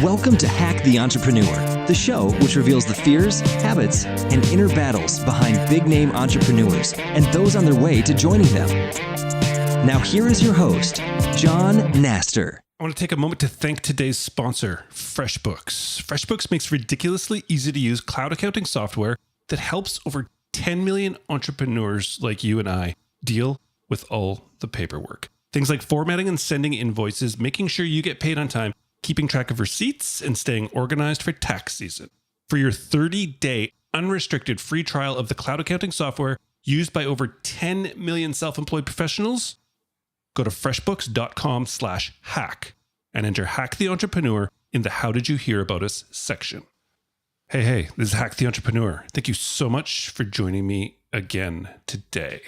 Welcome to Hack the Entrepreneur, the show which reveals the fears, habits, and inner battles behind big-name entrepreneurs and those on their way to joining them. Now here is your host, John Naster. I want to take a moment to thank today's sponsor, FreshBooks. FreshBooks makes ridiculously easy-to-use cloud accounting software that helps over 10 million entrepreneurs like you and I deal with all the paperwork. Things like formatting and sending invoices, making sure you get paid on time, keeping track of receipts, and staying organized for tax season. For your 30-day unrestricted free trial of the cloud accounting software used by over 10 million self-employed professionals, go to freshbooks.com/hack and enter Hack the Entrepreneur in the How Did You Hear About Us section. Hey, this is Hack the Entrepreneur. Thank you so much for joining me again today.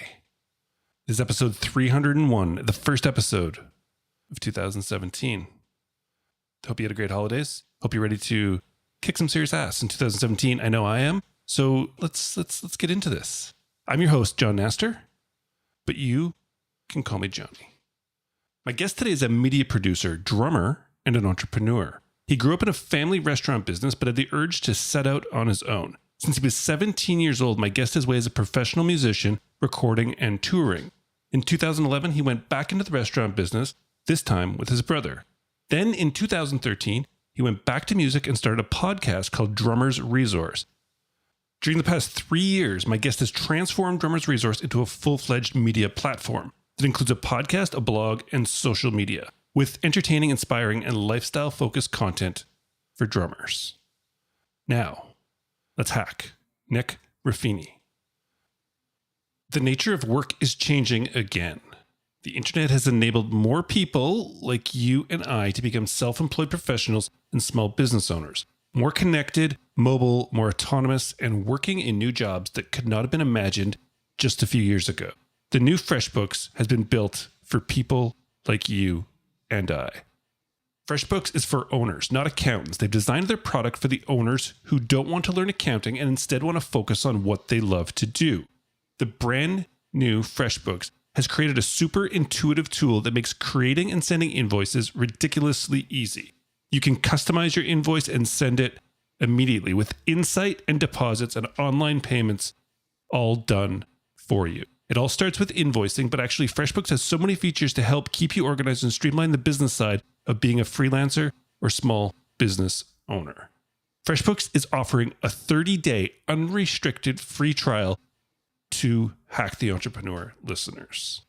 This is episode 301, the first episode of 2017. Hope you had a great holidays. Hope you're ready to kick some serious ass in 2017. I know I am. So let's get into this. I'm your host, John Naster, but you can call me Johnny. My guest today is a media producer, drummer, and an entrepreneur. He grew up in a family restaurant business, but had the urge to set out on his own. Since he was 17 years old, my guest has way as a professional musician, recording and touring. In 2011, he went back into the restaurant business, this time with his brother. Then in 2013, he went back to music and started a podcast called Drummer's Resource. During the past 3 years, my guest has transformed Drummer's Resource into a full-fledged media platform that includes a podcast, a blog, and social media, with entertaining, inspiring, and lifestyle-focused content for drummers. Now, let's hack Nick Ruffini. The nature of work is changing again. The internet has enabled more people like you and I to become self-employed professionals and small business owners, more connected, mobile, more autonomous, and working in new jobs that could not have been imagined just a few years ago. The new FreshBooks has been built for people like you and I. FreshBooks is for owners, not accountants. They've designed their product for the owners who don't want to learn accounting and instead want to focus on what they love to do. The brand new FreshBooks has created a super intuitive tool that makes creating and sending invoices ridiculously easy. You can customize your invoice and send it immediately with insight and deposits and online payments all done for you. It all starts with invoicing, but actually FreshBooks has so many features to help keep you organized and streamline the business side of being a freelancer or small business owner. FreshBooks is offering a 30-day unrestricted free trial to Hack the Entrepreneur listeners.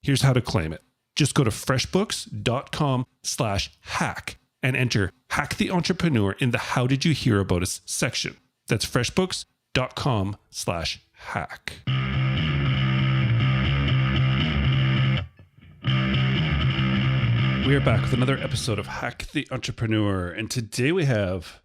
Here's how to claim it. Just go to freshbooks.com/hack and enter Hack the Entrepreneur in the How Did You Hear About Us section. That's freshbooks.com/hack. We are back with another episode of Hack the Entrepreneur, and today we have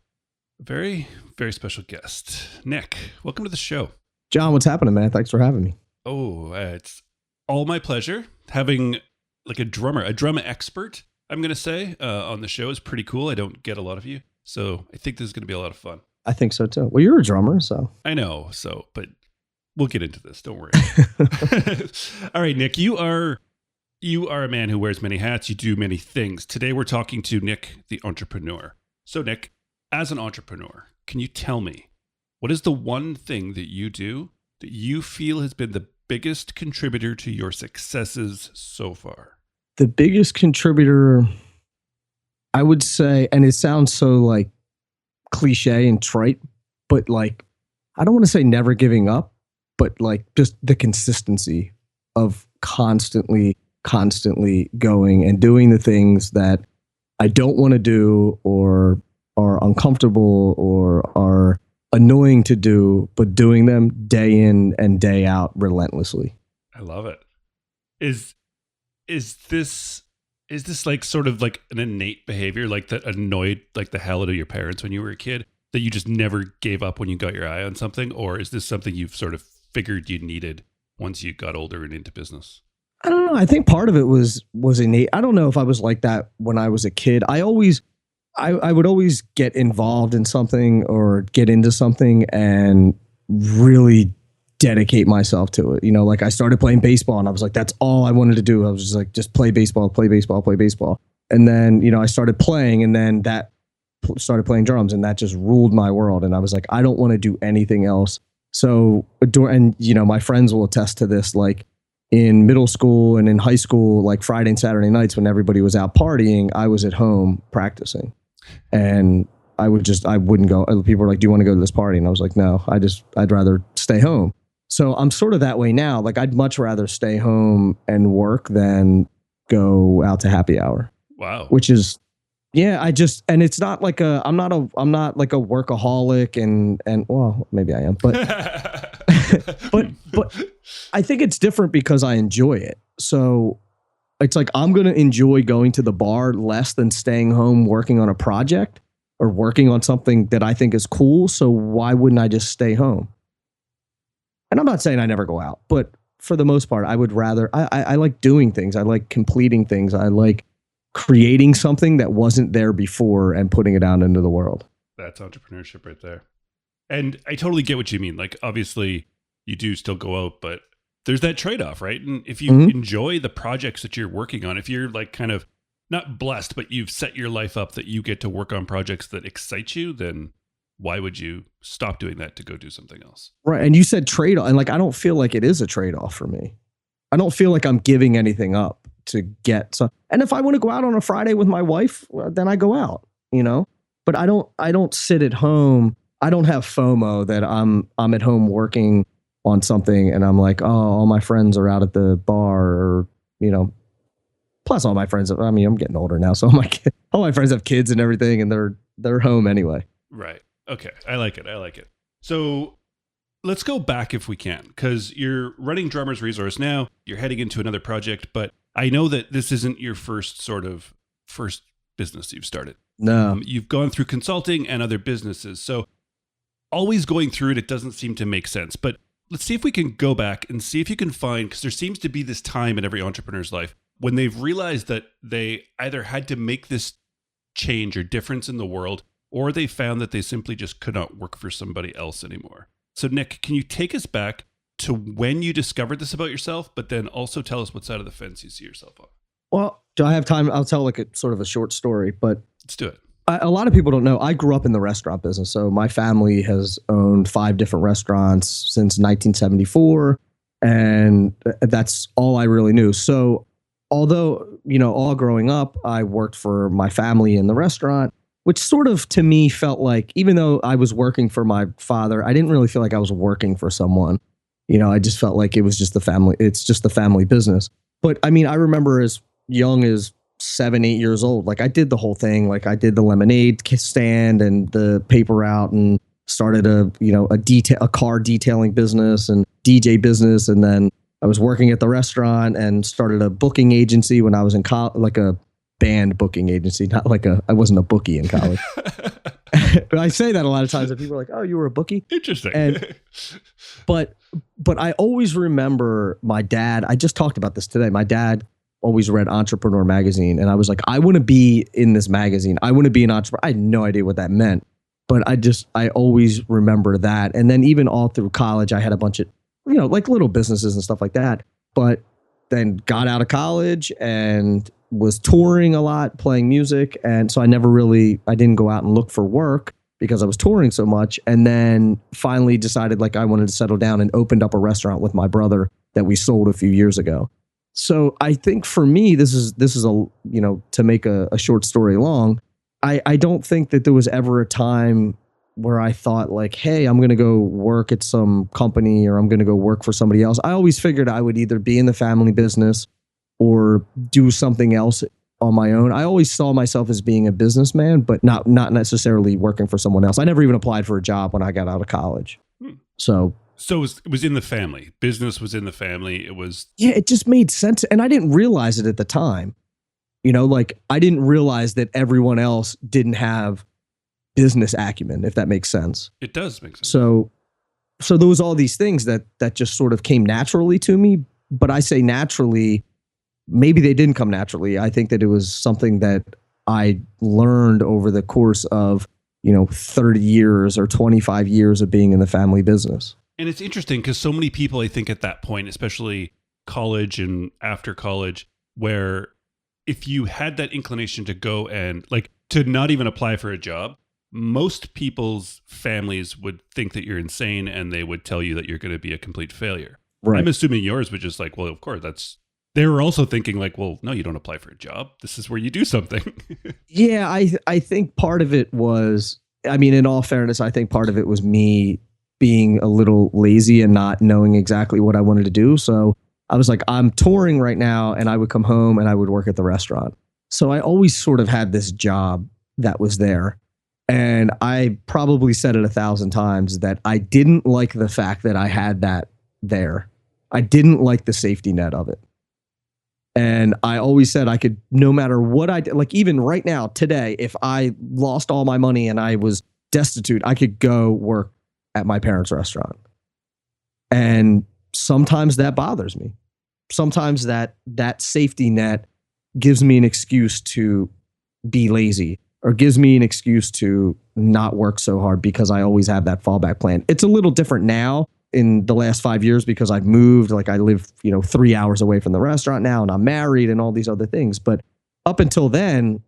a very, very special guest. Nick, welcome to the show. John, what's happening, man? Thanks for having me. Oh, it's all my pleasure. Having like a drum expert, I'm going to say, on the show is pretty cool. I don't get a lot of you, so I think this is going to be a lot of fun. I think so too. Well, you're a drummer, so. I know, but we'll get into this. Don't worry. All right, Nick, you are a man who wears many hats. You do many things. Today, we're talking to Nick, the entrepreneur. So, Nick, as an entrepreneur, can you tell me, what is the one thing that you do that you feel has been the biggest contributor to your successes so far? The biggest contributor, I would say, and it sounds so like cliche and trite, but like, I don't want to say never giving up, but like just the consistency of constantly going and doing the things that I don't want to do or are uncomfortable or are annoying to do, but doing them day in and day out relentlessly. I love it. Is this like sort of like an innate behavior, like that annoyed like the hell out of your parents when you were a kid, that you just never gave up when you got your eye on something? Or is this something you've sort of figured you needed once you got older and into business? I don't know. I think part of it was innate. I don't know if I was like that when I was a kid. I would always get involved in something or get into something and really dedicate myself to it. Like I started playing baseball and I was like, that's all I wanted to do. I was just like, just play baseball, play baseball, play baseball. And then, I started playing, and then that started playing drums, and that just ruled my world. And I was like, I don't want to do anything else. So, and my friends will attest to this, like in middle school and in high school, like Friday and Saturday nights when everybody was out partying, I was at home practicing. And I wouldn't go. People were like, do you want to go to this party? And I was like, no, I'd rather stay home. So I'm sort of that way now. Like I'd much rather stay home and work than go out to happy hour. Wow. Which is, yeah, and it's not like I'm not like a workaholic and well, maybe I am, but, but I think it's different because I enjoy it. So it's like, I'm going to enjoy going to the bar less than staying home working on a project or working on something that I think is cool. So why wouldn't I just stay home? And I'm not saying I never go out, but for the most part, I would rather, I like doing things. I like completing things. I like creating something that wasn't there before and putting it out into the world. That's entrepreneurship right there. And I totally get what you mean. Like, obviously you do still go out, but there's that trade-off, right? And if you enjoy the projects that you're working on, if you're like kind of not blessed, but you've set your life up that you get to work on projects that excite you, then why would you stop doing that to go do something else? Right. And you said trade-off, and like, I don't feel like it is a trade-off for me. I don't feel like I'm giving anything up to get some. And if I want to go out on a Friday with my wife, well, then I go out, but I don't sit at home. I don't have FOMO that I'm at home working on something and I'm like, oh, all my friends are out at the bar, or, plus all my friends, I'm getting older now. So all my friends have kids and everything, and they're home anyway. Right. Okay. I like it. So let's go back if we can, because you're running Drummers Resource now. You're heading into another project, but I know that this isn't your first business you've started. No. You've gone through consulting and other businesses. So always going through it doesn't seem to make sense. But let's see if we can go back and see if you can find, because there seems to be this time in every entrepreneur's life when they've realized that they either had to make this change or difference in the world, or they found that they simply just could not work for somebody else anymore. So Nick, can you take us back to when you discovered this about yourself, but then also tell us what side of the fence you see yourself on? Well, do I have time? I'll tell like a sort of a short story, but let's do it. A lot of people don't know, I grew up in the restaurant business. So my family has owned 5 different restaurants since 1974. And that's all I really knew. So although, all growing up, I worked for my family in the restaurant, which sort of to me felt like, even though I was working for my father, I didn't really feel like I was working for someone. I just felt like it was just it's just the family business. But I remember as young as 7, 8 years old, like I did the whole thing. Like I did the lemonade stand and the paper route, and started a car detailing business and DJ business. And then I was working at the restaurant and started a booking agency when I was in college, like a band booking agency, not like I wasn't a bookie in college. But I say that a lot of times and people are like, oh, you were a bookie? Interesting. But I always remember my dad, I just talked about this today. My dad always read Entrepreneur magazine, and I was like, I want to be in this magazine. I want to be an entrepreneur. I had no idea what that meant, but I always remember that. And then even all through college, I had a bunch of, like little businesses and stuff like that, but then got out of college and was touring a lot, playing music. And so I didn't go out and look for work because I was touring so much. And then finally decided like I wanted to settle down and opened up a restaurant with my brother that we sold a few years ago. So I think for me, this is a, to make a short story long, I don't think that there was ever a time where I thought like, hey, I'm going to go work at some company or I'm going to go work for somebody else. I always figured I would either be in the family business or do something else on my own. I always saw myself as being a businessman, but not necessarily working for someone else. I never even applied for a job when I got out of college. So it was in the family. Business was in the family. It was... Yeah, it just made sense. And I didn't realize it at the time. Like I didn't realize that everyone else didn't have business acumen, if that makes sense. It does make sense. So there was all these things that just sort of came naturally to me. But I say naturally, maybe they didn't come naturally. I think that it was something that I learned over the course of, 30 years or 25 years of being in the family business. And it's interesting because so many people, I think at that point, especially college and after college, where if you had that inclination to go and like to not even apply for a job, most people's families would think that you're insane and they would tell you that you're going to be a complete failure. Right. I'm assuming yours was just like, well, of course, they were also thinking like, well, no, you don't apply for a job. This is where you do something. Yeah, I think part of it was, I mean, in all fairness, I think part of it was me being a little lazy and not knowing exactly what I wanted to do. So I was like, I'm touring right now, and I would come home and I would work at the restaurant. So I always sort of had this job that was there. And I probably said it 1,000 times that I didn't like the fact that I had that there. I didn't like the safety net of it. And I always said I could, no matter what I did, like even right now, today, if I lost all my money and I was destitute, I could go work at my parents' restaurant. And sometimes that bothers me. Sometimes that safety net gives me an excuse to be lazy or gives me an excuse to not work so hard because I always have that fallback plan. It's a little different now in the last 5 years because I've moved, like I live, 3 hours away from the restaurant now and I'm married and all these other things. But up until then,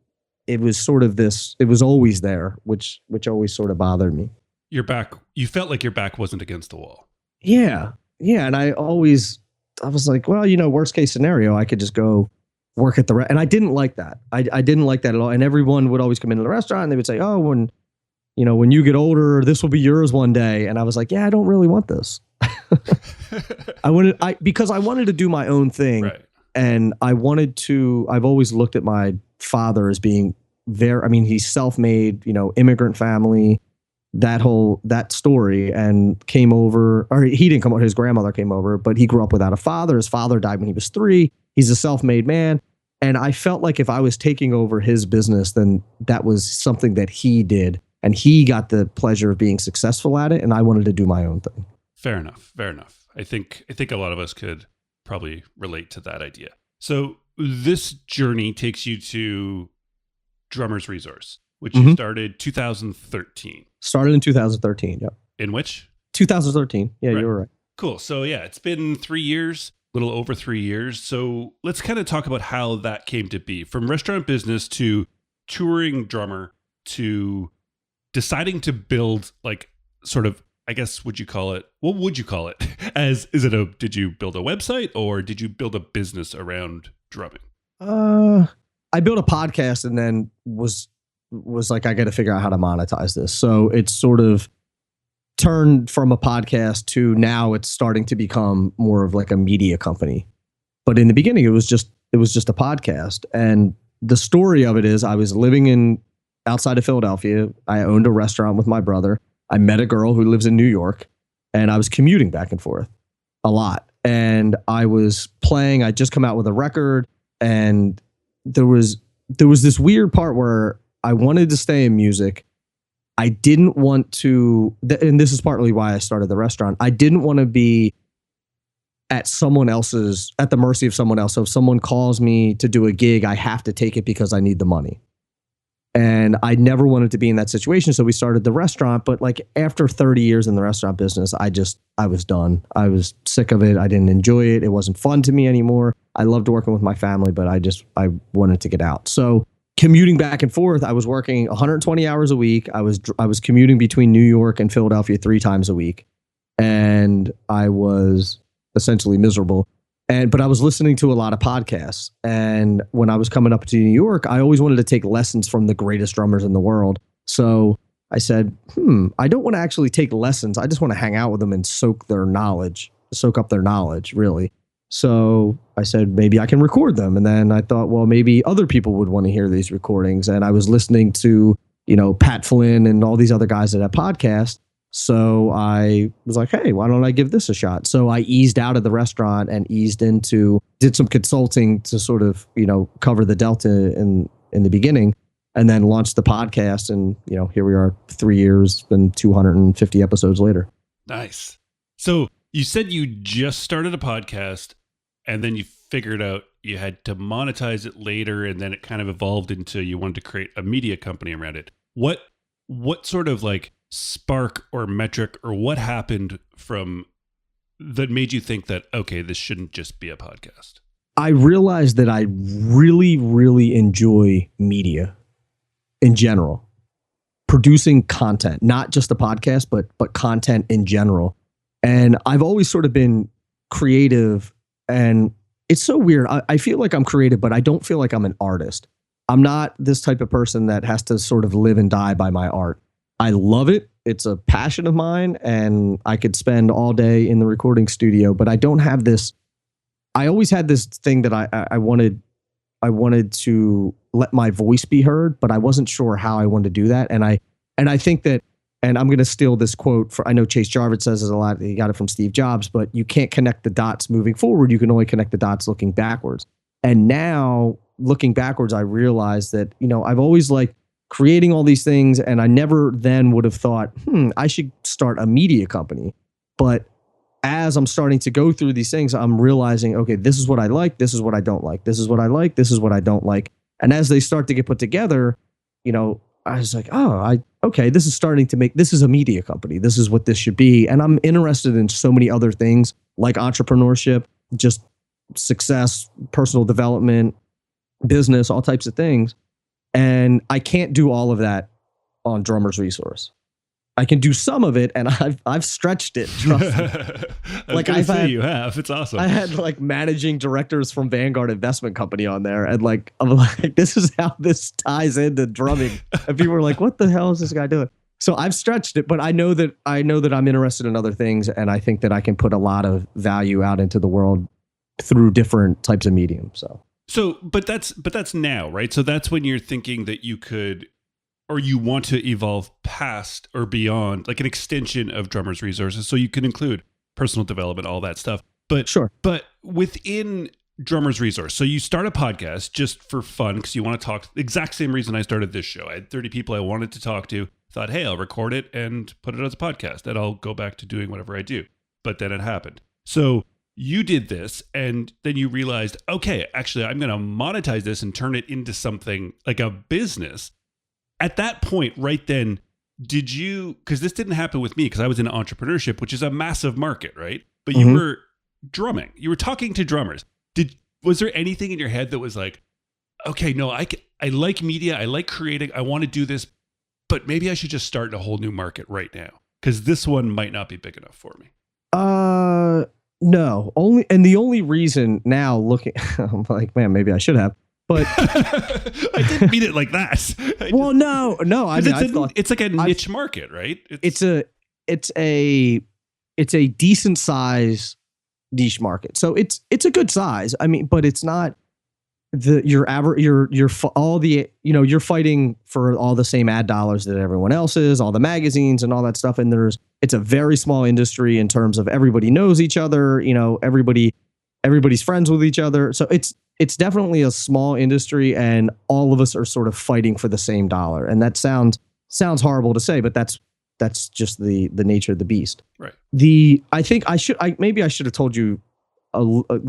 it was sort of this, it was always there, which always sort of bothered me. You felt like your back wasn't against the wall. Yeah. Yeah. And I was like, well, worst case scenario, I could just go work at and I didn't like that. I didn't like that at all. And everyone would always come into the restaurant and they would say, oh, when you get older, this will be yours one day. And I was like, yeah, I don't really want this. Because I wanted to do my own thing. Right. And I've always looked at my father as being he's self-made, immigrant family, that story, and came over, or he didn't come over, his grandmother came over, but he grew up without a father. His father died when he was 3. He's a self-made man. And I felt like if I was taking over his business, then that was something that he did. And he got the pleasure of being successful at it. And I wanted to do my own thing. Fair enough. I think a lot of us could probably relate to that idea. So this journey takes you to Drummer's Resource, which you started 2013. Started in 2013, yeah. In which? 2013. Yeah, right. You were right. Cool. So yeah, it's been 3 years, a little over 3 years. So let's kind of talk about how that came to be. From restaurant business to touring drummer to deciding to build, like, sort of, I guess, what would you call it? Did you build a website or did you build a business around drumming? I built a podcast and then was like, I got to figure out how to monetize this. So it's sort of turned from a podcast to now it's starting to become more of like a media company. But in the beginning, it was just a podcast. And the story of it is I was living outside of Philadelphia. I owned a restaurant with my brother. I met a girl who lives in New York, and I was commuting back and forth a lot. And I was playing, I'd just come out with a record, and there was this weird part where I wanted to stay in music. I didn't want to, and this is partly why I started the restaurant. I didn't want to be at the mercy of someone else. So if someone calls me to do a gig, I have to take it because I need the money. And I never wanted to be in that situation. So we started the restaurant. But like after 30 years in the restaurant business, I was done. I was sick of it. I didn't enjoy it. It wasn't fun to me anymore. I loved working with my family, but I wanted to get out. So commuting back and forth, I was working 120 hours a week. I was commuting between New York and Philadelphia 3 times a week. And I was essentially miserable. But I was listening to a lot of podcasts. And when I was coming up to New York, I always wanted to take lessons from the greatest drummers in the world. So I said, I don't want to actually take lessons. I just want to hang out with them and soak up their knowledge, really. So I said, maybe I can record them. And then I thought, well, maybe other people would want to hear these recordings. And I was listening to, Pat Flynn and all these other guys that have podcasts. So I was like, hey, why don't I give this a shot? So I eased out of the restaurant and did some consulting to sort of, cover the delta in the beginning, and then launched the podcast. And, here we are 3 years and 250 episodes later. Nice. So you said you just started a podcast and then you figured out you had to monetize it later. And then it kind of evolved into you wanted to create a media company around it. What sort of like spark or metric or what happened from that made you think that, okay, this shouldn't just be a podcast? I realized that I really, really enjoy media in general, producing content, not just a podcast, but content in general. And I've always sort of been creative, and it's so weird. I feel like I'm creative, but I don't feel like I'm an artist. I'm not this type of person that has to sort of live and die by my art. I love it. It's a passion of mine, and I could spend all day in the recording studio, but I don't have this. I always had this thing that I wanted to let my voice be heard, but I wasn't sure how I wanted to do that. And I think that, and I'm going to steal this quote I know Chase Jarvis says it a lot. He got it from Steve Jobs, but you can't connect the dots moving forward. You can only connect the dots looking backwards. And now looking backwards, I realized that, I've always liked creating all these things, and I never then would have thought, I should start a media company. But as I'm starting to go through these things, I'm realizing, okay, this is what I like. This is what I don't like. This is what I like. This is what I don't like. And as they start to get put together, I was like, okay, this is starting to this is a media company. This is what this should be. And I'm interested in so many other things like entrepreneurship, just success, personal development, business, all types of things. And I can't do all of that on Drummer's Resource. I can do some of it, and I've stretched it. Trust me. You have. It's awesome. I had like managing directors from Vanguard Investment Company on there, and I'm like, this is how this ties into drumming. And people were like, "What the hell is this guy doing?" So I've stretched it, but I know that I'm interested in other things, and I think that I can put a lot of value out into the world through different types of mediums. But that's now, right? So that's when you're thinking that you could, or you want to evolve past or beyond, like an extension of Drummer's Resources. So you can include personal development, all that stuff. But sure. But within Drummer's Resource, so you start a podcast just for fun because you want to talk. The exact same reason I started this show. I had 30 people I wanted to talk to. Thought, hey, I'll record it and put it as a podcast, and I'll go back to doing whatever I do. But then it happened. So you did this, and then you realized, okay, actually, I'm going to monetize this and turn it into something like a business. At that point, right then, did you, because this didn't happen with me because I was in entrepreneurship, which is a massive market, right? But you were drumming. You were talking to drummers. Was there anything in your head that was like, okay, no, I like media. I like creating. I want to do this, but maybe I should just start in a whole new market right now because this one might not be big enough for me? No, the only reason now looking, I'm like, man, maybe I should have, but I didn't mean it like that. No. I mean, it's like a niche market, right? It's a decent size niche market. So it's a good size. I mean, but it's not your average. You're fighting for all the same ad dollars that everyone else is, all the magazines and all that stuff. And it's a very small industry in terms of everybody knows each other. Everybody's friends with each other. So it's definitely a small industry, and all of us are sort of fighting for the same dollar. And that sounds horrible to say, but that's just the nature of the beast. Right. I think I should have told you,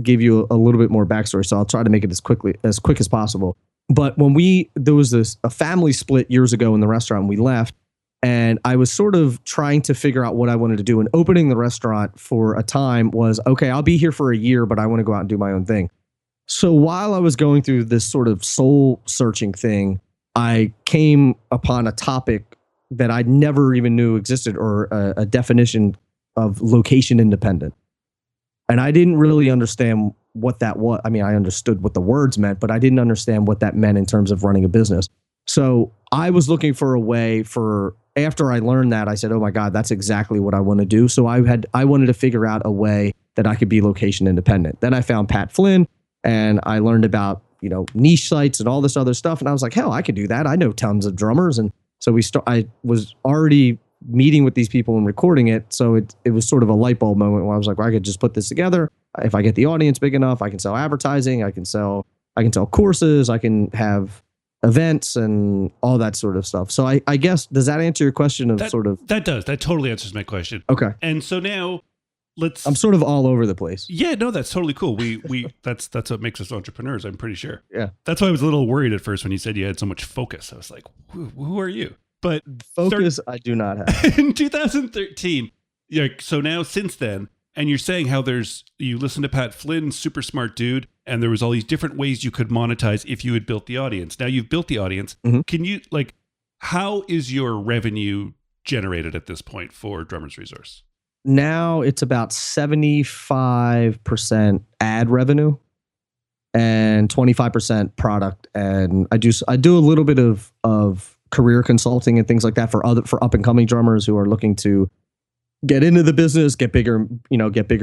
give you a little bit more backstory. So I'll try to make it as quick as possible. But when there was a family split years ago in the restaurant, we left, and I was sort of trying to figure out what I wanted to do. And opening the restaurant for a time was, okay, I'll be here for a year, but I want to go out and do my own thing. So while I was going through this sort of soul searching thing, I came upon a topic that I never even knew existed, or a definition of location independent. And I didn't really understand what that was. I mean, I understood what the words meant, but I didn't understand what that meant in terms of running a business. So I was looking for a way after I learned that, I said, oh my God, that's exactly what I want to do. So I wanted to figure out a way that I could be location independent. Then I found Pat Flynn, and I learned about, niche sites and all this other stuff. And I was like, hell, I could do that. I know tons of drummers. And so I was already meeting with these people and recording it. So it was sort of a light bulb moment where I was like, well, I could just put this together. If I get the audience big enough, I can sell advertising. I can sell courses. I can have events and all that sort of stuff. So I guess, does that answer your question of That does. That totally answers my question. Okay. And so now I'm sort of all over the place. Yeah, no, that's totally cool. That's what makes us entrepreneurs, I'm pretty sure. Yeah. That's why I was a little worried at first when you said you had so much focus. I was like, who are you? But Focus, I do not have. in 2013, so now since then, and you're saying how you listen to Pat Flynn, super smart dude, and there was all these different ways you could monetize if you had built the audience. Now you've built the audience. Mm-hmm. Can you, like, how is your revenue generated at this point for Drummers Resource? Now it's about 75% ad revenue and 25% product. And I do a little bit of career consulting and things like that for up and coming drummers who are looking to get into the business, get bigger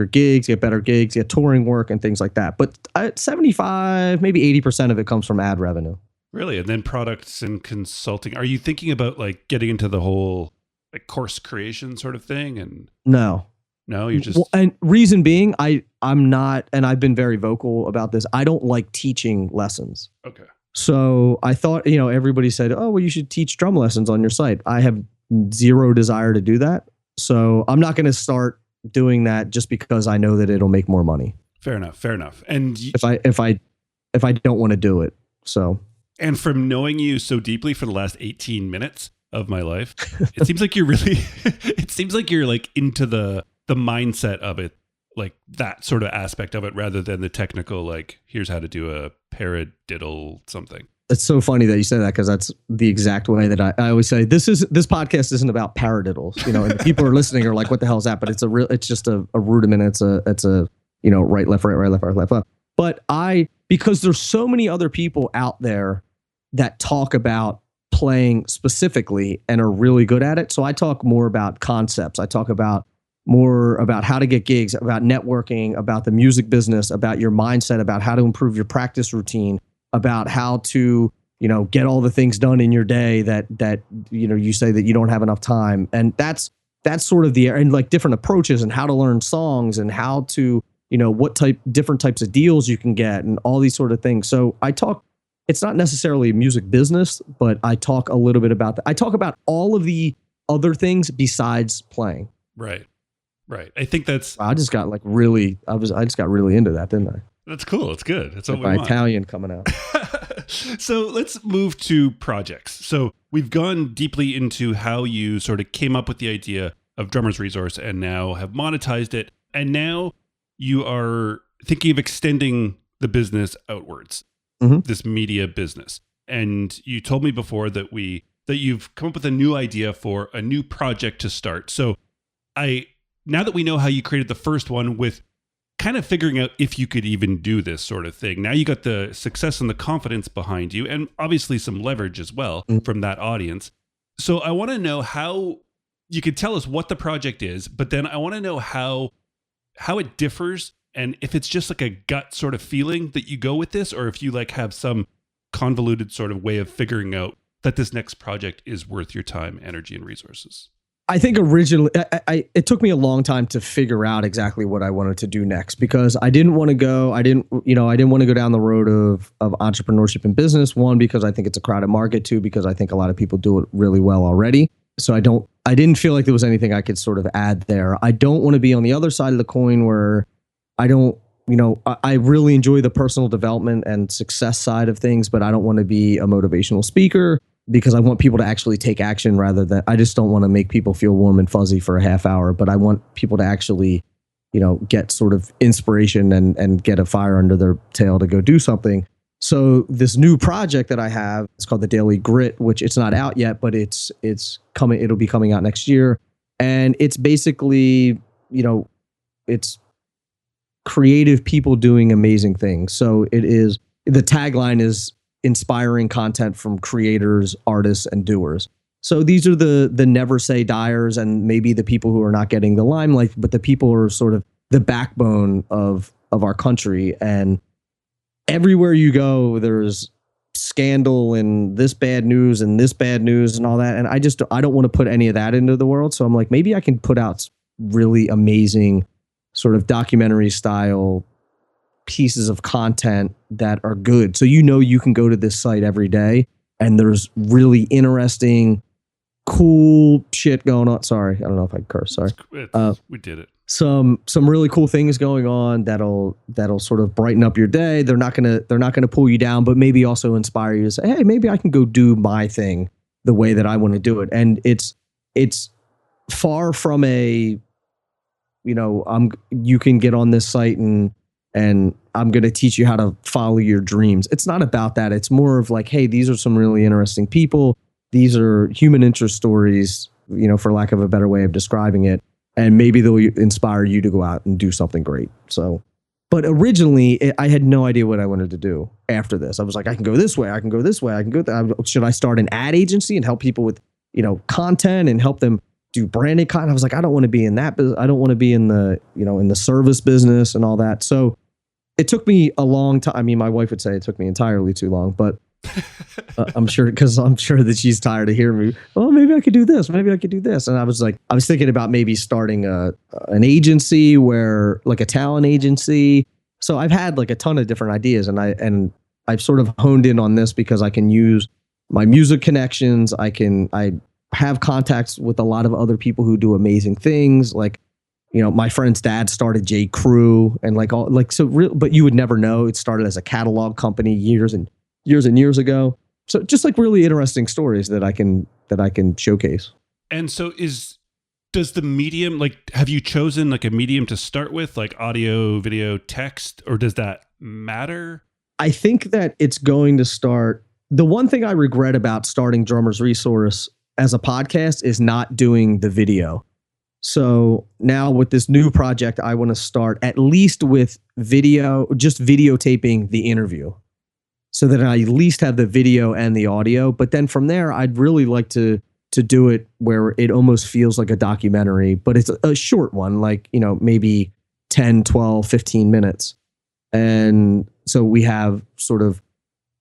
gigs, get better gigs, get touring work and things like that. But 75, maybe 80% of it comes from ad revenue. Really? And then products and consulting. Are you thinking about like getting into the whole like course creation sort of thing? And No, you just, and reason being, I'm not, and I've been very vocal about this. I don't like teaching lessons. okay. So I thought, everybody said, oh, well, you should teach drum lessons on your site. I have zero desire to do that. So I'm not going to start doing that just because I know that it'll make more money. Fair enough. And if I don't want to do it. So, and from knowing you so deeply for the last 18 minutes of my life, it seems like you're like into the mindset of it, like that sort of aspect of it, rather than the technical, like here's how to do a paradiddle something. It's so funny that you say that, because that's the exact way that I always say this podcast isn't about paradiddles, and the people who are listening are like, what the hell is that? But it's just a rudiment. It's a right, left, right, left, right, left, left. But because there's so many other people out there that talk about playing specifically and are really good at it. So I talk more about concepts. I talk more about how to get gigs, about networking, about the music business, about your mindset, about how to improve your practice routine, about how to, get all the things done in your day that you say that you don't have enough time. And that's sort of and like different approaches and how to learn songs and how to, different types of deals you can get and all these sort of things. So it's not necessarily music business, but I talk a little bit about that. I talk about all of the other things besides playing. Right. I think that's, I just got really into that, didn't I? that's cool. It's good. It's what we my want. Italian coming out. So let's move to projects. So we've gone deeply into how you sort of came up with the idea of Drummers Resource and now have monetized it. And now you are thinking of extending the business outwards, this media business. And you told me before that you've come up with a new idea for a new project to start. So now that we know how you created the first one with kind of figuring out if you could even do this sort of thing, now you got the success and the confidence behind you, and obviously some leverage as well from that audience. So I want to know how you could tell us what the project is, but then I want to know how it differs, and if it's just like a gut sort of feeling that you go with this, or if you like have some convoluted sort of way of figuring out that this next project is worth your time, energy, and resources. I think originally, it took me a long time to figure out exactly what I wanted to do next, because I didn't want to go down the road of entrepreneurship and business. One, because I think it's a crowded market. Two, because I think a lot of people do it really well already. So I didn't feel like there was anything I could sort of add there. I don't want to be on the other side of the coin where I really enjoy the personal development and success side of things, but I don't want to be a motivational speaker, because I want people to actually take action rather than, I just don't want to make people feel warm and fuzzy for a half hour, but I want people to actually, get sort of inspiration and get a fire under their tail to go do something. So this new project that I have, it's called the Daily Grit, which it's not out yet, but it's coming, it'll be coming out next year. And it's basically, it's creative people doing amazing things. So the tagline is inspiring content from creators, artists, and doers. So these are the never say diers, and maybe the people who are not getting the limelight, but the people who are sort of the backbone of our country. And everywhere you go, there's scandal and this bad news and this bad news and all that. And I don't want to put any of that into the world. So I'm like, maybe I can put out really amazing sort of documentary style pieces of content that are good. So you can go to this site every day and there's really interesting, cool shit going on. Sorry, I don't know if I curse. Sorry. We did it. Some really cool things going on that'll sort of brighten up your day. They're not gonna pull you down, but maybe also inspire you to say, hey, maybe I can go do my thing the way that I want to do it. And it's far from a, you can get on this site and I'm going to teach you how to follow your dreams. It's not about that. It's more of like, hey, these are some really interesting people. These are human interest stories, for lack of a better way of describing it. And maybe they'll inspire you to go out and do something great. So, but originally I had no idea what I wanted to do after this. I was like, I can go this way. I can go this way. I can go should I start an ad agency and help people with, content and help them do branded content? I was like, I don't want to be in that business. I don't want to be in the, in the service business and all that. So it took me a long time. I mean, my wife would say it took me entirely too long, but I'm sure that she's tired of hearing me. Oh, maybe I could do this. Maybe I could do this. And I was thinking about maybe starting an agency like a talent agency. So I've had like a ton of different ideas, and I've sort of honed in on this because I can use my music connections. I have contacts with a lot of other people who do amazing things. Like, my friend's dad started J. Crew and but you would never know. It started as a catalog company years and years ago. So just like really interesting stories that I can showcase. And so does the medium, have you chosen like a medium to start with, like audio, video, text, or does that matter? I think that it's going to start. The one thing I regret about starting Drummer's Resource as a podcast is not doing the video. So now with this new project, I want to start at least with video, just videotaping the interview, so that I at least have the video and the audio. But then from there, I'd really like to do it where it almost feels like a documentary, but it's a short one, like, maybe 10, 12, 15 minutes. And so we have sort of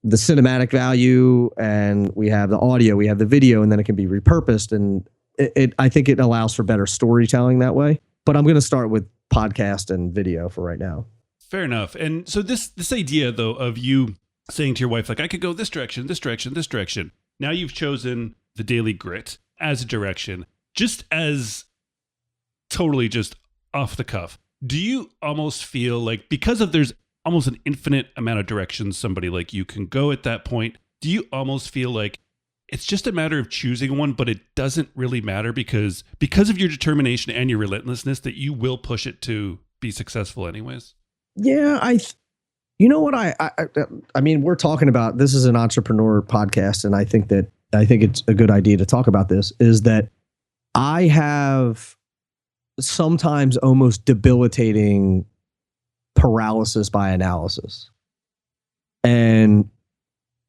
the cinematic value, and we have the audio, we have the video, and then it can be repurposed. And I think it allows for better storytelling that way. But I'm going to start with podcast and video for right now. Fair enough. And so this idea, though, of you saying to your wife, like, I could go this direction, this direction, this direction. Now you've chosen the Daily Grit as a direction, just as totally just off the cuff. Do you almost feel like, because of there's almost an infinite amount of directions somebody like you can go at that point, do you almost feel like it's just a matter of choosing one, but it doesn't really matter because of your determination and your relentlessness that you will push it to be successful anyways? Yeah, you know what I mean, we're talking about, this is an entrepreneur podcast, and I think it's a good idea to talk about this, is that I have sometimes almost debilitating paralysis by analysis. And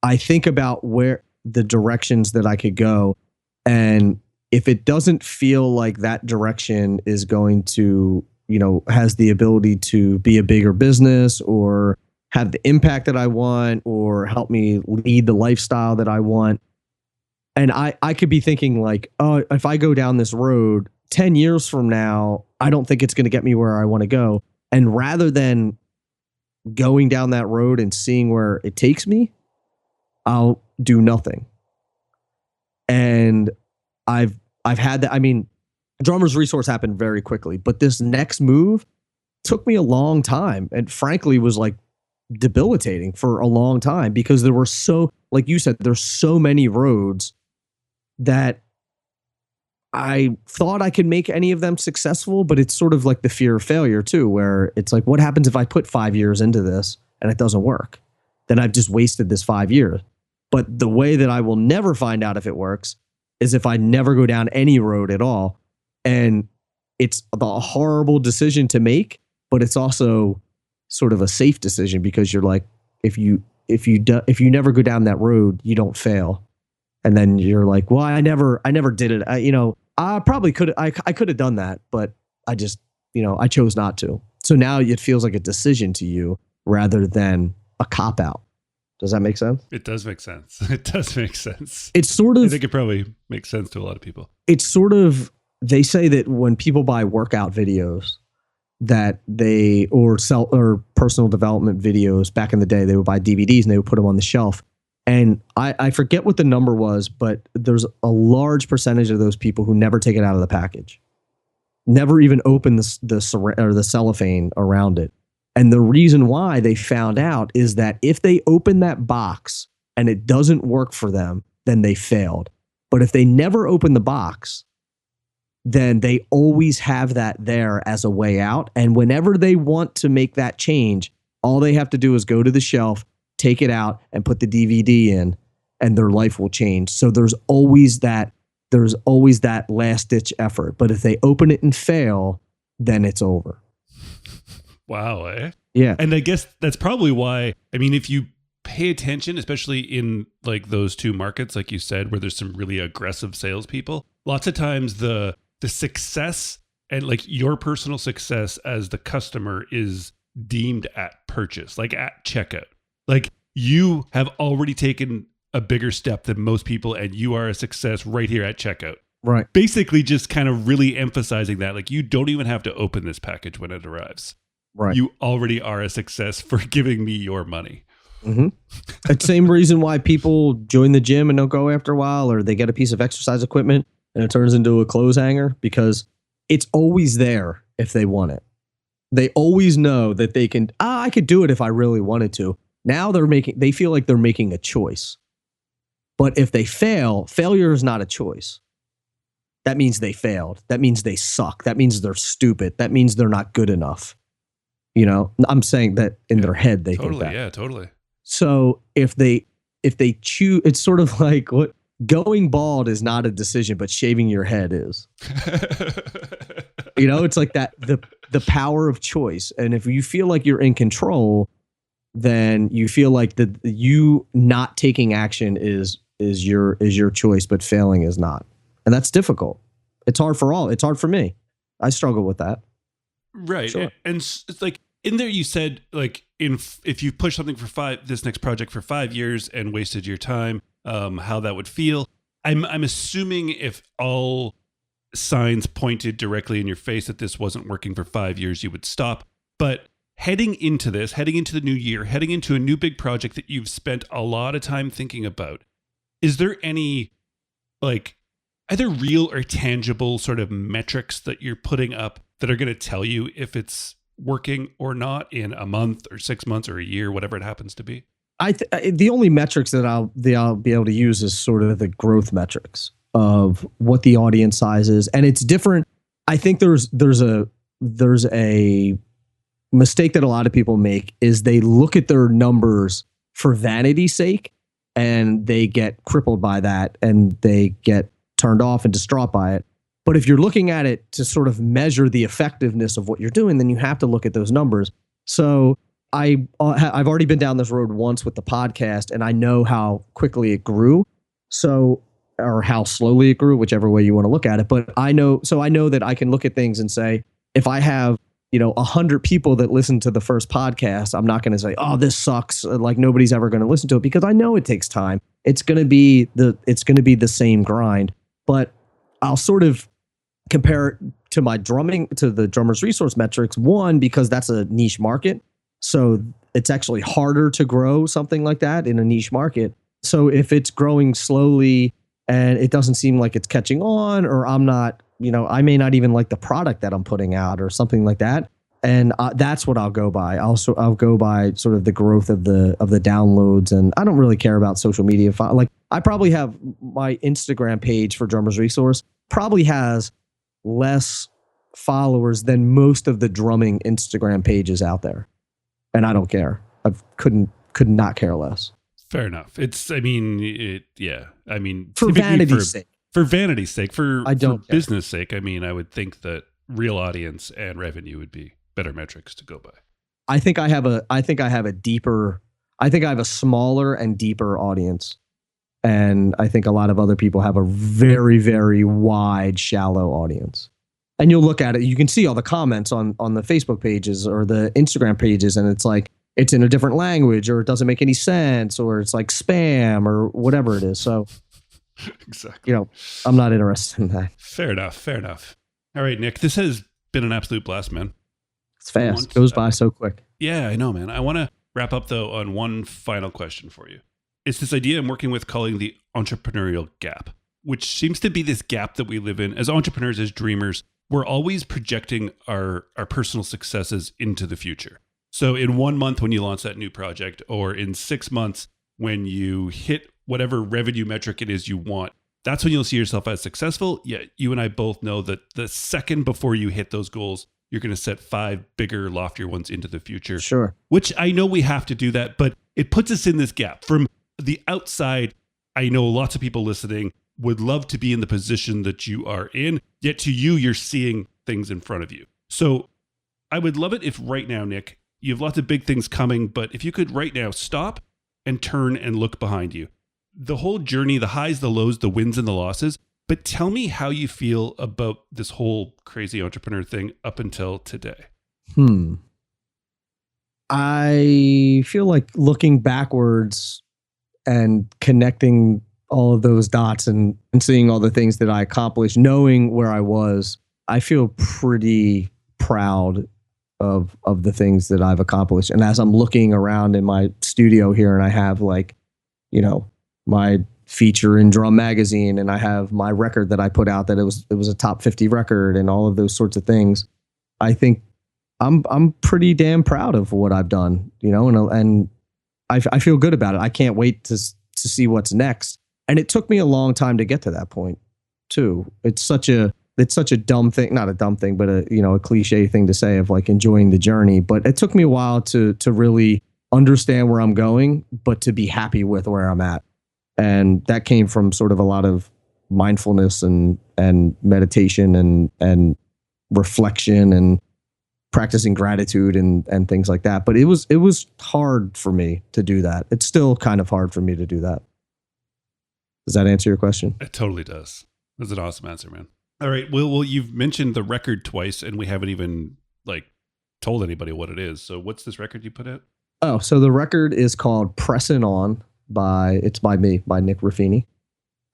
I think about where the directions that I could go. And if it doesn't feel like that direction is going to, has the ability to be a bigger business or have the impact that I want or help me lead the lifestyle that I want. And I could be thinking like, oh, if I go down this road 10 years from now, I don't think it's going to get me where I want to go. And rather than going down that road and seeing where it takes me, I'll do nothing. And I've had that. I mean, Drummer's Resource happened very quickly, but this next move took me a long time, and frankly was like debilitating for a long time, because there were like you said, there's so many roads that I thought I could make any of them successful, but it's sort of like the fear of failure too, where it's like, what happens if I put 5 years into this and it doesn't work? Then I've just wasted this 5 years. But the way that I will never find out if it works is if I never go down any road at all. And it's a horrible decision to make, but it's also sort of a safe decision, because you're like, if you never go down that road, you don't fail. And then you're like, well, I never did it. I probably could have done that, but I just, I chose not to. So now it feels like a decision to you rather than a cop out. Does that make sense? It does make sense. It does make sense. It's sort of, I think it probably makes sense to a lot of people. It's sort of, they say that when people buy workout videos, that or personal development videos, back in the day, they would buy DVDs and they would put them on the shelf. And I forget what the number was, but there's a large percentage of those people who never take it out of the package, never even open the cellophane around it. And the reason why they found out is that if they open that box and it doesn't work for them, then they failed. But if they never open the box, then they always have that there as a way out. And whenever they want to make that change, all they have to do is go to the shelf, take it out, and put the DVD in, and their life will change. So there's always that last ditch effort. But if they open it and fail, then it's over. Wow. Eh? Yeah. And I guess that's probably why, I mean, if you pay attention, especially in like those two markets, like you said, where there's some really aggressive salespeople, lots of times the success and like your personal success as the customer is deemed at purchase, like at checkout. Like you have already taken a bigger step than most people and you are a success right here at checkout. Right. Basically just kind of really emphasizing that, like, you don't even have to open this package when it arrives. Right. You already are a success for giving me your money. Mm-hmm. It's the same reason why people join the gym and don't go after a while, or they get a piece of exercise equipment and it turns into a clothes hanger, because it's always there if they want it. They always know that they can, I could do it if I really wanted to. Now they feel like they're making a choice. But if they fail, failure is not a choice. That means they failed. That means they suck. That means they're stupid. That means they're not good enough. You know, I'm saying that in their head, they think that. Yeah, totally. So if they choose, it's sort of like what going bald is not a decision, but shaving your head is. You know, it's like that, the power of choice. And if you feel like you're in control, then you feel like you not taking action is your choice, but failing is not. And that's difficult. It's hard for all. It's hard for me. I struggle with that. Right. Sure. And it's like in there you said, like, if you push something for this next project for 5 years and wasted your time, how that would feel. I'm assuming if all signs pointed directly in your face that this wasn't working for 5 years, you would stop. But heading into the new year, heading into a new big project that you've spent a lot of time thinking about, is there any, like, either real or tangible sort of metrics that you're putting up that are going to tell you if it's working or not in a month or 6 months or a year, whatever it happens to be? The only metrics that I'll be able to use is sort of the growth metrics of what the audience size is, and it's different. I think there's a mistake that a lot of people make is they look at their numbers for vanity's sake, and they get crippled by that, and they get turned off and distraught by it. But if you're looking at it to sort of measure the effectiveness of what you're doing, then you have to look at those numbers. So I've already been down this road once with the podcast, and I know how quickly it grew. So, or how slowly it grew, whichever way you want to look at it. But I know that I can look at things and say, if I have, 100 people that listen to the first podcast, I'm not going to say, oh, this sucks. Like nobody's ever going to listen to it, because I know it takes time. It's going to be the same grind, but I'll sort of compare it to the Drummer's Resource metrics. One, because that's a niche market. So it's actually harder to grow something like that in a niche market. So if it's growing slowly and it doesn't seem like it's catching on, or I'm not, I may not even like the product that I'm putting out or something like that. And that's what I'll go by. I'll go by sort of the growth of the downloads, and I don't really care about social media. Like I probably have my Instagram page for Drummer's Resource probably has less followers than most of the drumming Instagram pages out there, and I don't care. I could not care less. Fair enough. For vanity's sake. For vanity's sake, for business sake, I would think that real audience and revenue would be better metrics to go by. I think I have a smaller and deeper audience. And I think a lot of other people have a very, very wide, shallow audience. And you'll look at it, you can see all the comments on the Facebook pages or the Instagram pages, and it's like, it's in a different language, or it doesn't make any sense, or it's like spam or whatever it is. So exactly. I'm not interested in that. Fair enough. All right, Nick, this has been an absolute blast, man. It's fast. It goes by so quick. Yeah, I know, man. I want to wrap up, though, on one final question for you. It's this idea I'm working with calling the entrepreneurial gap, which seems to be this gap that we live in. As entrepreneurs, as dreamers, we're always projecting our personal successes into the future. So in 1 month when you launch that new project, or in 6 months when you hit whatever revenue metric it is you want, That's when you'll see yourself as successful. Yeah, you and I both know that the second before you hit those goals, you're going to set 5 bigger, loftier ones into the future. Sure. Which I know we have to do that, but it puts us in this gap. From the outside, I know lots of people listening would love to be in the position that you are in, yet to you, you're seeing things in front of you. So I would love it if right now, Nick, you have lots of big things coming, but if you could right now stop and turn and look behind you. The whole journey, the highs, the lows, the wins and the losses, but tell me how you feel about this whole crazy entrepreneur thing up until today. I feel like looking backwards and connecting all of those dots and seeing all the things that I accomplished, knowing where I was, I feel pretty proud of the things that I've accomplished. And as I'm looking around in my studio here and I have like, you know, my feature in Drum Magazine, and I have my record that I put out that it was a top 50 record and all of those sorts of things. I think I'm pretty damn proud of what I've done, you know, and I feel good about it. I can't wait to see what's next. And it took me a long time to get to that point too. It's such a dumb thing, not a dumb thing, but a cliche thing to say of like enjoying the journey. But it took me a while to really understand where I'm going, but to be happy with where I'm at. And that came from sort of a lot of mindfulness and meditation and reflection and practicing gratitude and things like that. But it was hard for me to do that. It's still kind of hard for me to do that. Does that answer your question? It totally does. That's an awesome answer, man. All right. Well, you've mentioned the record twice and we haven't even like told anybody what it is. So what's this record you put out? Oh, so the record is called Pressin' On by Nick Ruffini.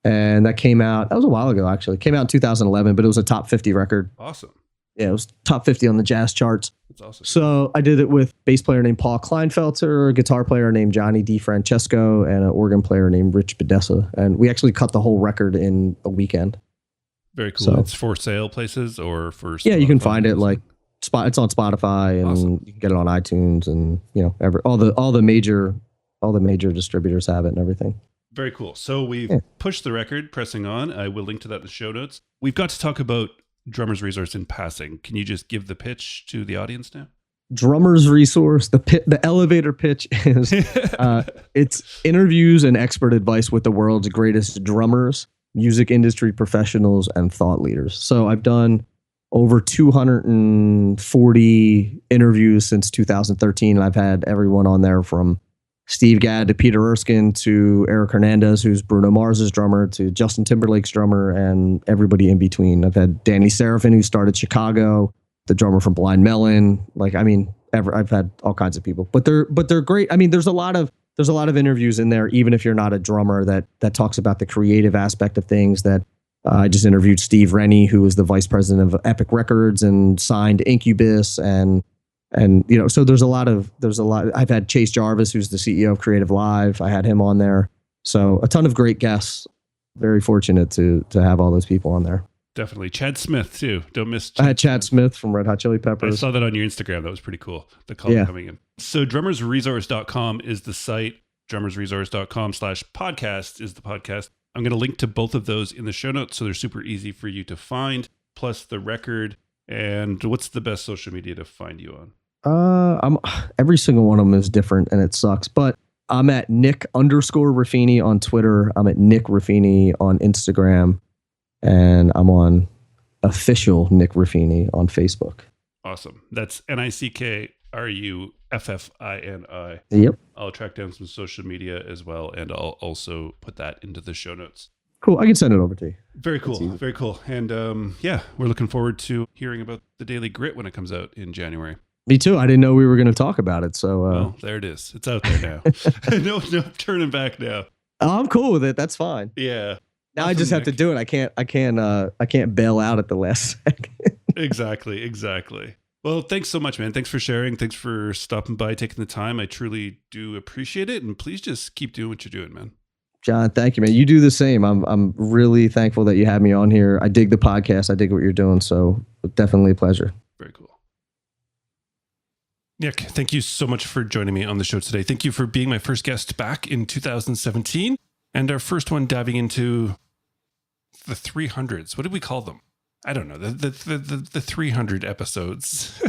And that was a while ago, actually. It came out in 2011, but it was a top 50 record. Awesome. Yeah, it was top 50 on the jazz charts. That's awesome. So I did it with bass player named Paul Kleinfelter, a guitar player named Johnny DiFrancesco, and an organ player named Rich Bedessa. And we actually cut the whole record in a weekend. Very cool. So, it's for sale places or for Spotify? Yeah, you can find it like it's on Spotify and awesome. You can get it on iTunes and all the major distributors have it and everything. Very cool. So we've pushed the record, Pressing On. I will link to that in the show notes. We've got to talk about Drummer's Resource in passing. Can you just give the pitch to the audience now? Drummer's Resource, the elevator pitch is it's interviews and expert advice with the world's greatest drummers, music industry professionals, and thought leaders. So I've done over 240 interviews since 2013. I've had everyone on there from Steve Gadd to Peter Erskine to Eric Hernandez, who's Bruno Mars's drummer, to Justin Timberlake's drummer, and everybody in between. I've had Danny Serafin, who started Chicago, the drummer from Blind Melon. I've had all kinds of people, but they're great. I mean, there's a lot of interviews in there, even if you're not a drummer, that talks about the creative aspect of things. That I just interviewed Steve Rennie, who was the vice president of Epic Records and signed Incubus, and so there's a lot. I've had Chase Jarvis, who's the CEO of Creative Live. I had him on there. So a ton of great guests. Very fortunate to have all those people on there. Definitely. Chad Smith too. Don't miss I had Chad Smith from Red Hot Chili Peppers. I saw that on your Instagram. That was pretty cool. The call coming in. So drummersresource.com is the site. drummersresource.com/podcast is the podcast. I'm going to link to both of those in the show notes, so they're super easy for you to find, plus the record. And what's the best social media to find you on? Every single one of them is different and it sucks, but I'm at Nick_Ruffini on Twitter. I'm at Nick Ruffini on Instagram, and I'm on official Nick Ruffini on Facebook. Awesome. That's NickRuffini. Yep. I'll track down some social media as well, and I'll also put that into the show notes. Cool. I can send it over to you. Very cool. Very cool. And we're looking forward to hearing about the Daily Grit when it comes out in January. Me too. I didn't know we were going to talk about it. So well, there it is. It's out there now. No turning back now. I'm cool with it. That's fine. Yeah. Now awesome, I just have to do it. I can't bail out at the last second. Exactly. Well, thanks so much, man. Thanks for sharing. Thanks for stopping by, taking the time. I truly do appreciate it. And please just keep doing what you're doing, man. John, thank you, man. You do the same. I'm really thankful that you had me on here. I dig the podcast. I dig what you're doing. So definitely a pleasure. Very cool. Nick, thank you so much for joining me on the show today. Thank you for being my first guest back in 2017 and our first one diving into the 300s. What did we call them? I don't know. The 300 episodes.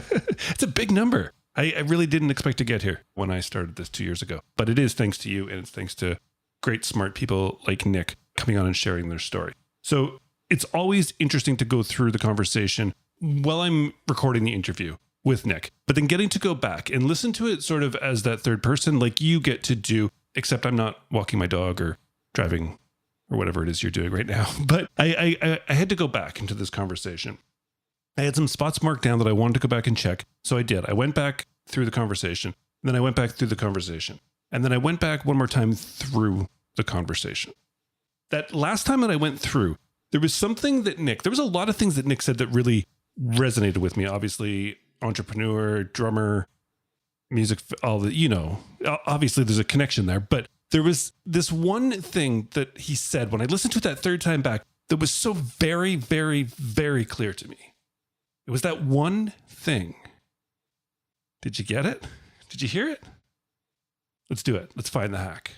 It's a big number. I really didn't expect to get here when I started this 2 years ago, but it is thanks to you, and it's thanks to great, smart people like Nick coming on and sharing their story. So it's always interesting to go through the conversation while I'm recording the interview with Nick, but then getting to go back and listen to it sort of as that third person, like you get to do, except I'm not walking my dog or driving or whatever it is you're doing right now. But I had to go back into this conversation. I had some spots marked down that I wanted to go back and check. So I did. I went back through the conversation. Then I went back through the conversation. And then I went back one more time through the conversation. That last time that I went through, there was a lot of things that Nick said that really resonated with me. Obviously, entrepreneur, drummer, music, all the, obviously there's a connection there. But there was this one thing that he said when I listened to it that third time back that was so very, very, very clear to me. It was that one thing. Did you get it? Did you hear it? Let's do it. Let's find the hack.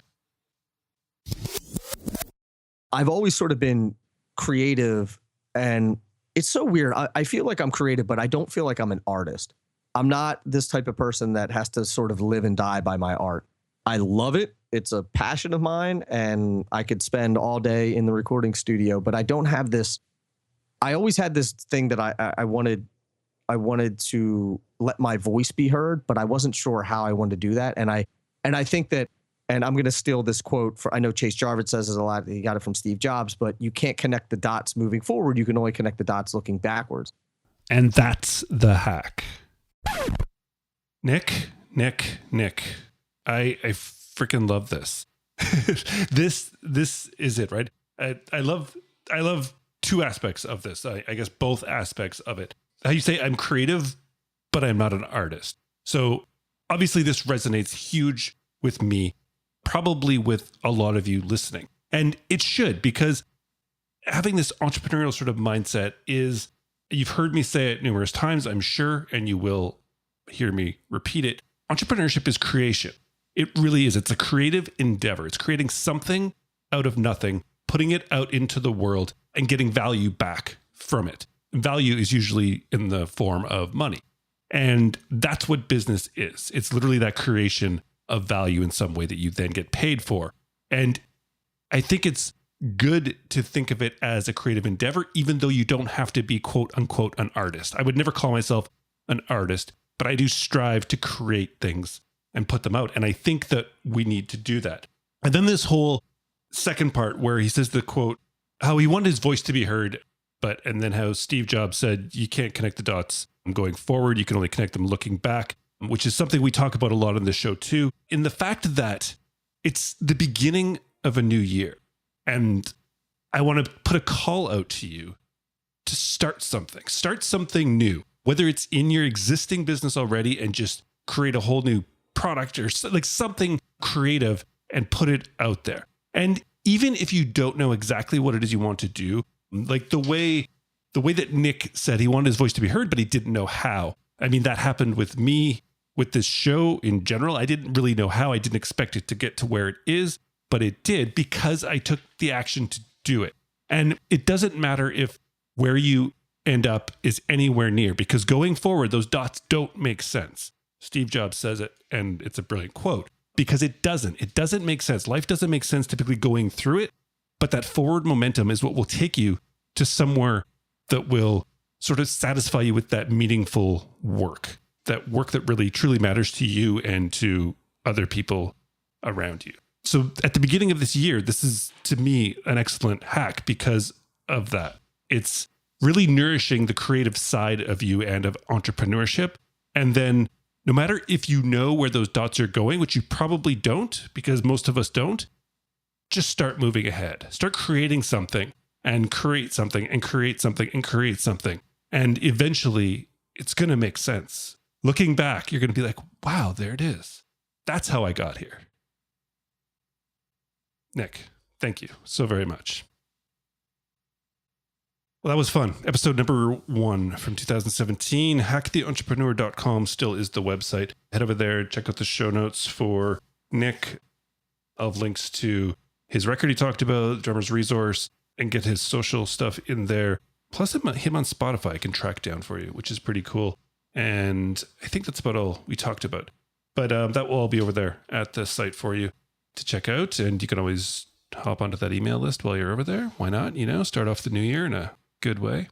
I've always sort of been creative, and it's so weird. I feel like I'm creative, but I don't feel like I'm an artist. I'm not this type of person that has to sort of live and die by my art. I love it. It's a passion of mine, and I could spend all day in the recording studio, but I don't have this. I always had this thing that I wanted to let my voice be heard, but I wasn't sure how I wanted to do that. And I think that, and I'm going to steal this quote I know Chase Jarvis says it a lot. He got it from Steve Jobs, but you can't connect the dots moving forward. You can only connect the dots looking backwards. And that's the hack. Nick. I freaking love this. This is it, right? I love two aspects of this. I guess both aspects of it. How you say I'm creative, but I'm not an artist. So obviously this resonates huge with me, probably with a lot of you listening. And it should, because having this entrepreneurial sort of mindset is, you've heard me say it numerous times, I'm sure, and you will hear me repeat it. Entrepreneurship is creation. It really is. It's a creative endeavor. It's creating something out of nothing, putting it out into the world and getting value back from it. Value is usually in the form of money. And that's what business is. It's literally that creation of value in some way that you then get paid for. And I think it's good to think of it as a creative endeavor, even though you don't have to be quote unquote an artist. I would never call myself an artist, but I do strive to create things and put them out. And I think that we need to do that. And then this whole second part where he says the quote, how he wanted his voice to be heard, and then how Steve Jobs said, you can't connect the dots going forward. You can only connect them looking back, which is something we talk about a lot on the show too. In the fact that it's the beginning of a new year. And I want to put a call out to you to start something new, whether it's in your existing business already and just create a whole new product or like something creative and put it out there. And even if you don't know exactly what it is you want to do, like the way that Nick said he wanted his voice to be heard, but he didn't know how. I mean, that happened with me with this show in general. I didn't really know how. I didn't expect it to get to where it is, but it did because I took the action to do it. And it doesn't matter if where you end up is anywhere near, because going forward, those dots don't make sense. Steve Jobs says it, and it's a brilliant quote, because it doesn't make sense. Life doesn't make sense typically going through it, but that forward momentum is what will take you to somewhere that will sort of satisfy you with that meaningful work, that work that really truly matters to you and to other people around you. So at the beginning of this year, this is to me an excellent hack because of that. It's really nourishing the creative side of you and of entrepreneurship. And then no matter if you know where those dots are going, which you probably don't, because most of us don't, just start moving ahead. Start creating something and create something and create something and create something. And eventually it's going to make sense. Looking back, you're going to be like, wow, there it is. That's how I got here. Nick, thank you so very much. Well, that was fun. Episode number 1 from 2017. HackTheEntrepreneur.com still is the website. Head over there, check out the show notes for Nick. I'll have links to his record he talked about, Drummer's Resource, and get his social stuff in there. Plus him on Spotify I can track down for you, which is pretty cool. And I think that's about all we talked about. But that will all be over there at the site for you to check out. And you can always hop onto that email list while you're over there. Why not? Start off the new year in a good way.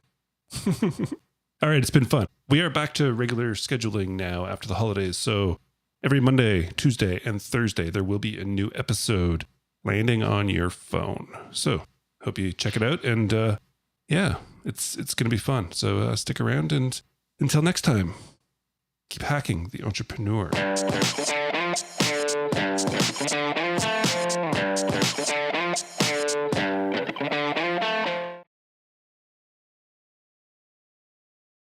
All right, it's been fun. We are back to regular scheduling now after the holidays. So every Monday, Tuesday, and Thursday, there will be a new episode landing on your phone. So hope you check it out. And yeah, it's going to be fun. So stick around, and until next time, keep hacking the entrepreneur.